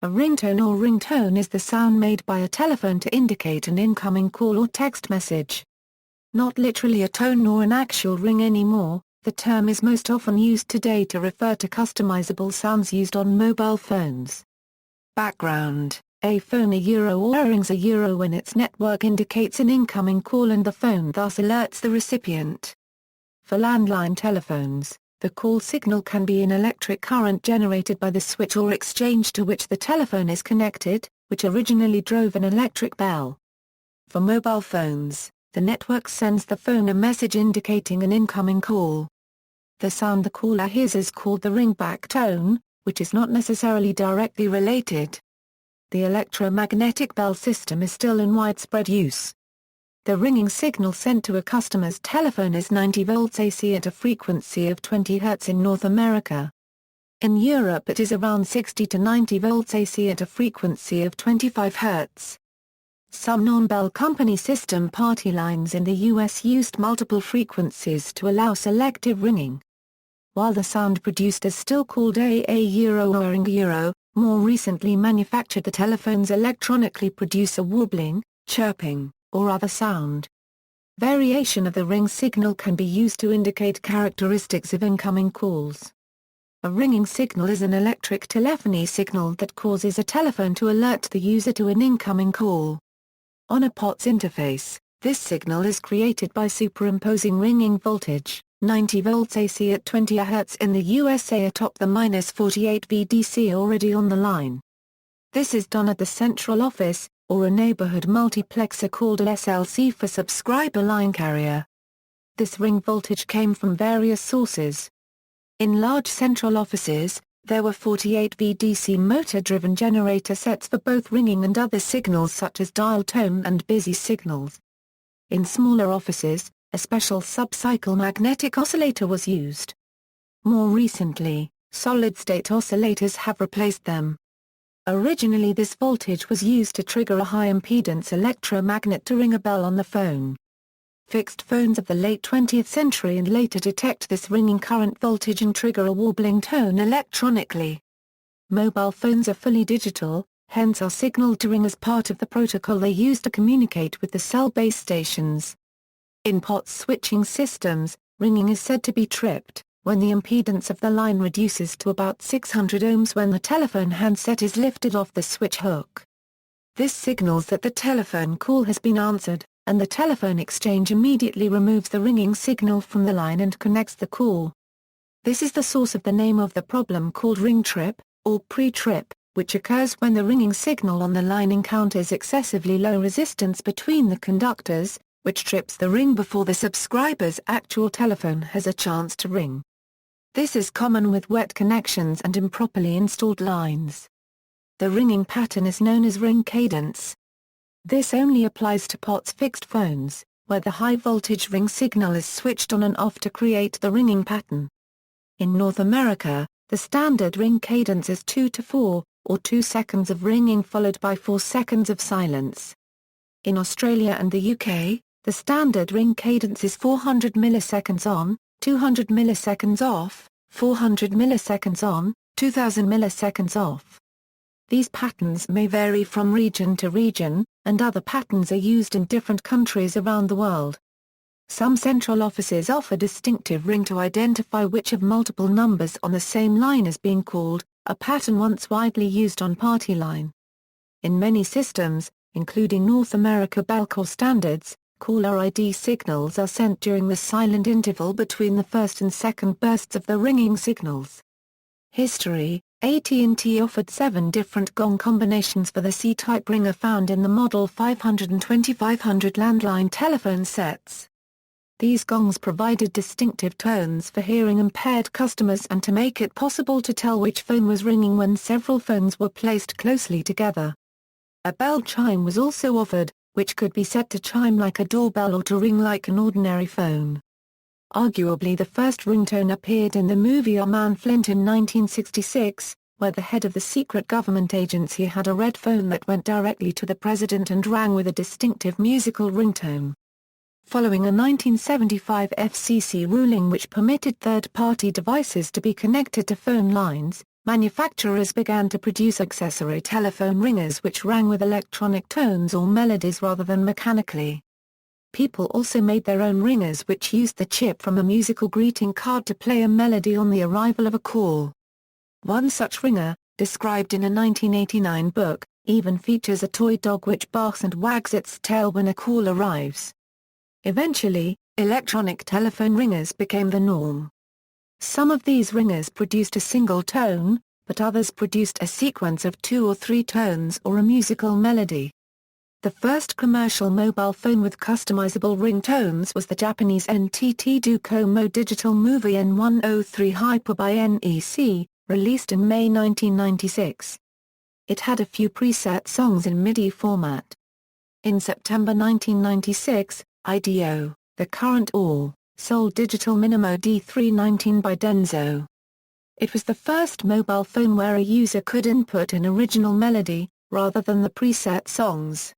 A ringtone or ringtone is the sound made by a telephone to indicate an incoming call or text message. Not literally a tone nor an actual ring anymore, the term is most often used today to refer to customizable sounds used on mobile phones. Background: a phone or rings when its network indicates an incoming call and the phone thus alerts the recipient. For landline telephones, the call signal can be an electric current generated by the switch or exchange to which the telephone is connected, which originally drove an electric bell. For mobile phones, the network sends the phone a message indicating an incoming call. The sound the caller hears is called the ringback tone, which is not necessarily directly related. The electromagnetic bell system is still in widespread use. The ringing signal sent to a customer's telephone is 90 volts AC at a frequency of 20 Hz in North America. In Europe it is around 60 to 90 volts AC at a frequency of 25 Hz. Some non-Bell company system party lines in the US used multiple frequencies to allow selective ringing. While the sound produced is still called a ring, more recently manufactured the telephones electronically produce a warbling, chirping, or other sound. Variation of the ring signal can be used to indicate characteristics of incoming calls. A ringing signal is an electric telephony signal that causes a telephone to alert the user to an incoming call. On a POTS interface, this signal is created by superimposing ringing voltage, 90 volts AC at 20 Hz in the USA atop the -48 VDC already on the line. This is done at the central office, or a neighborhood multiplexer called a SLC for subscriber line carrier. This ring voltage came from various sources. In large central offices, there were 48 VDC motor-driven generator sets for both ringing and other signals such as dial tone and busy signals. In smaller offices, a special sub-cycle magnetic oscillator was used. More recently, solid-state oscillators have replaced them. Originally this voltage was used to trigger a high-impedance electromagnet to ring a bell on the phone. Fixed phones of the late 20th century and later detect this ringing current voltage and trigger a warbling tone electronically. Mobile phones are fully digital, hence are signaled to ring as part of the protocol they use to communicate with the cell base stations. In POTS switching systems, ringing is said to be tripped when the impedance of the line reduces to about 600 ohms when the telephone handset is lifted off the switch hook. This signals that the telephone call has been answered, and the telephone exchange immediately removes the ringing signal from the line and connects the call. This is the source of the name of the problem called ring trip, or pre-trip, which occurs when the ringing signal on the line encounters excessively low resistance between the conductors, which trips the ring before the subscriber's actual telephone has a chance to ring. This is common with wet connections and improperly installed lines. The ringing pattern is known as ring cadence. This only applies to POTS fixed phones, where the high-voltage ring signal is switched on and off to create the ringing pattern. In North America, the standard ring cadence is 2 to 4, or 2 seconds of ringing followed by 4 seconds of silence. In Australia and the UK, the standard ring cadence is 400 milliseconds on, 200 milliseconds off, 400 milliseconds on, 2000 milliseconds off. These patterns may vary from region to region, and other patterns are used in different countries around the world. Some central offices offer distinctive ring to identify which of multiple numbers on the same line is being called, a pattern once widely used on party line. In many systems, including North America Bell Core standards, caller ID signals are sent during the silent interval between the first and second bursts of the ringing signals. History: AT&T offered 7 different gong combinations for the C-type ringer found in the Model 500 and 2500 landline telephone sets. These gongs provided distinctive tones for hearing-impaired customers and to make it possible to tell which phone was ringing when several phones were placed closely together. A bell chime was also offered, which could be set to chime like a doorbell or to ring like an ordinary phone. Arguably the first ringtone appeared in the movie Our Man Flint in 1966, where the head of the secret government agency had a red phone that went directly to the president and rang with a distinctive musical ringtone. Following a 1975 FCC ruling which permitted third-party devices to be connected to phone lines, manufacturers began to produce accessory telephone ringers which rang with electronic tones or melodies rather than mechanically. People also made their own ringers which used the chip from a musical greeting card to play a melody on the arrival of a call. One such ringer, described in a 1989 book, even features a toy dog which barks and wags its tail when a call arrives. Eventually, electronic telephone ringers became the norm. Some of these ringers produced a single tone, but others produced a sequence of 2 or 3 tones or a musical melody. The first commercial mobile phone with customizable ringtones was the Japanese NTT Docomo Digital Movie N103 Hyper by NEC, released in May 1996. It had a few preset songs in MIDI format. In September 1996, IDEO, the current all-sold digital Minimo D319 by Denso. It was the first mobile phone where a user could input an original melody, rather than the preset songs.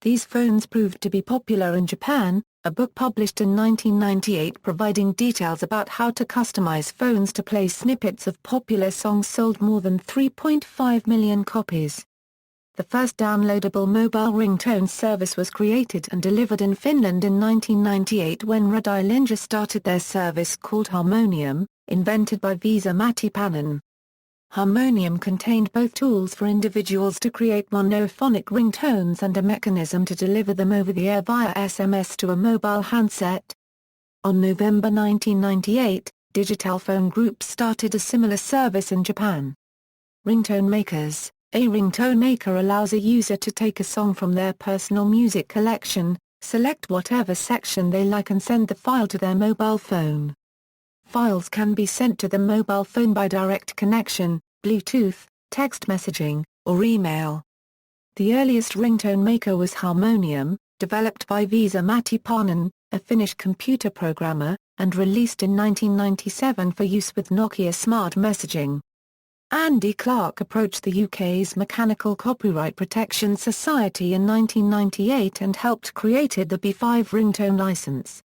These phones proved to be popular in Japan, a book published in 1998 providing details about how to customize phones to play snippets of popular songs sold more than 3.5 million copies. The first downloadable mobile ringtone service was created and delivered in Finland in 1998 when Radilinja started their service called Harmonium, invented by Vesa-Matti Paananen. Harmonium contained both tools for individuals to create monophonic ringtones and a mechanism to deliver them over the air via SMS to a mobile handset. On November 1998, Digitalphone Group started a similar service in Japan. Ringtone Makers. A ringtone maker allows a user to take a song from their personal music collection, select whatever section they like and send the file to their mobile phone. Files can be sent to the mobile phone by direct connection, Bluetooth, text messaging, or email. The earliest ringtone maker was Harmonium, developed by Vesa-Matti Paananen, a Finnish computer programmer, and released in 1997 for use with Nokia Smart Messaging. Andy Clark approached the UK's Mechanical Copyright Protection Society in 1998 and helped create the B5 ringtone license.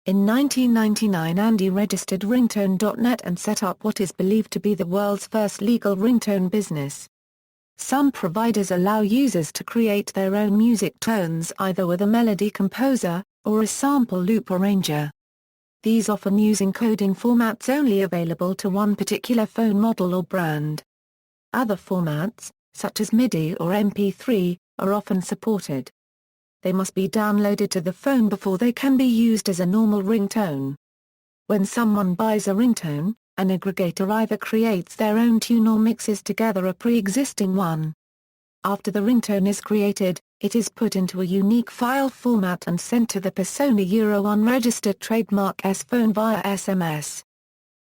In 1999 Andy registered Ringtone.net and set up what is believed to be the world's first legal ringtone business. Some providers allow users to create their own music tones either with a melody composer, or a sample loop arranger. These often use encoding formats only available to one particular phone model or brand. Other formats, such as MIDI or MP3, are often supported. They must be downloaded to the phone before they can be used as a normal ringtone. When someone buys a ringtone, an aggregator either creates their own tune or mixes together a pre-existing one. After the ringtone is created, it is put into a unique file format and sent to the persona unregistered trademark S phone via SMS.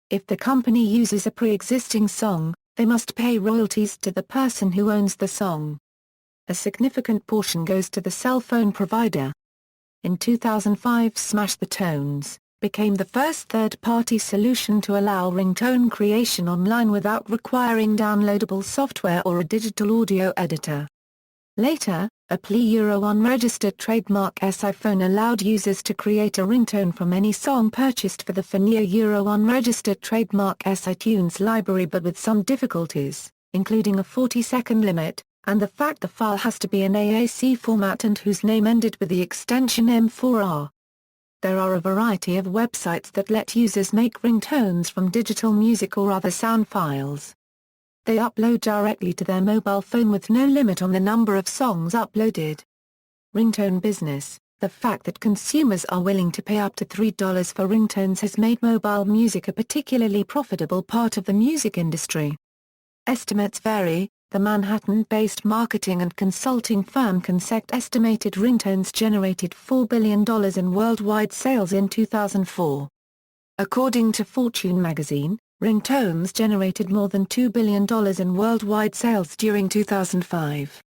If the company uses a pre-existing song, they must pay royalties to the person who owns the song. A significant portion goes to the cell phone provider. In 2005 Smash the Tones became the first third-party solution to allow ringtone creation online without requiring downloadable software or a digital audio editor. Later, a PLE unregistered trademark SI phone allowed users to create a ringtone from any song purchased for the FNIA unregistered trademark SI tunes library but with some difficulties, including a 40-second limit, and the fact the file has to be in AAC format and whose name ended with the extension M4R. There are a variety of websites that let users make ringtones from digital music or other sound files. They upload directly to their mobile phone with no limit on the number of songs uploaded. Ringtone business. The fact that consumers are willing to pay up to $3 for ringtones has made mobile music a particularly profitable part of the music industry. Estimates vary. The Manhattan-based marketing and consulting firm Consect estimated ringtones generated $4 billion in worldwide sales in 2004. According to Fortune magazine, ringtones generated more than $2 billion in worldwide sales during 2005.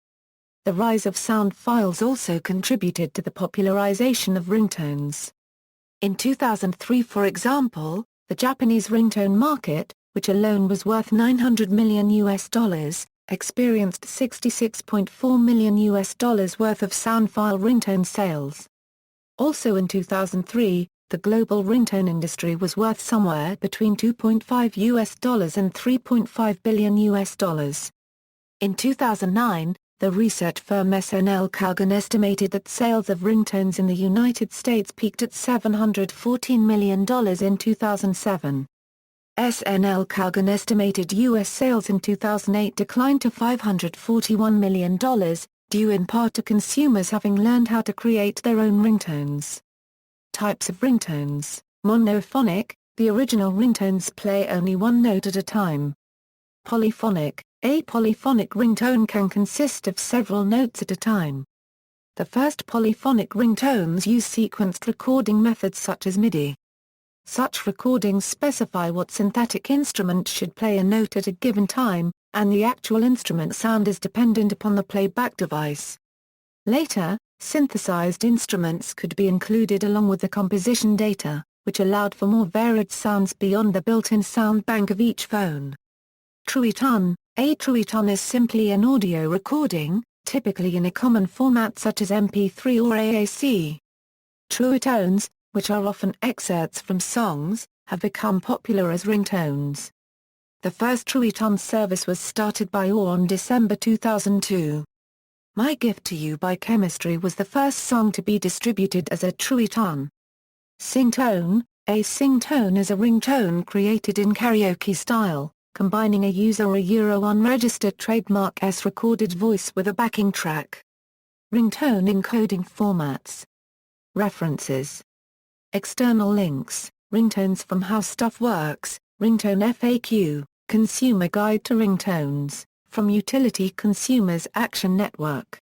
The rise of sound files also contributed to the popularization of ringtones. In 2003 for example, the Japanese ringtone market, which alone was worth $900 million, experienced $66.4 million worth of sound file ringtone sales. Also in 2003, the global ringtone industry was worth somewhere between $2.5 and $3.5 billion. In 2009, the research firm SNL Cowgan estimated that sales of ringtones in the United States peaked at $714 million in 2007. SNL Cowgan estimated U.S. sales in 2008 declined to $541 million, due in part to consumers having learned how to create their own ringtones. Types of ringtones: monophonic, the original ringtones play only one note at a time. Polyphonic, a polyphonic ringtone can consist of several notes at a time. The first polyphonic ringtones use sequenced recording methods such as MIDI. Such recordings specify what synthetic instrument should play a note at a given time, and the actual instrument sound is dependent upon the playback device. Later, synthesized instruments could be included along with the composition data, which allowed for more varied sounds beyond the built-in sound bank of each phone. Truitone: a truitone is simply an audio recording, typically in a common format such as MP3 or AAC. Truitones, which are often excerpts from songs, have become popular as ringtones. The first Truitone service was started by OR on December 2002. My Gift to You by Chemistry was the first song to be distributed as a Truitone. Singtone: a singtone is a ringtone created in karaoke style, combining a user or a unregistered trademark S recorded voice with a backing track. Ringtone encoding formats. References. External links: Ringtones from How Stuff Works, Ringtone FAQ, Consumer Guide to Ringtones, from Utility Consumers Action Network.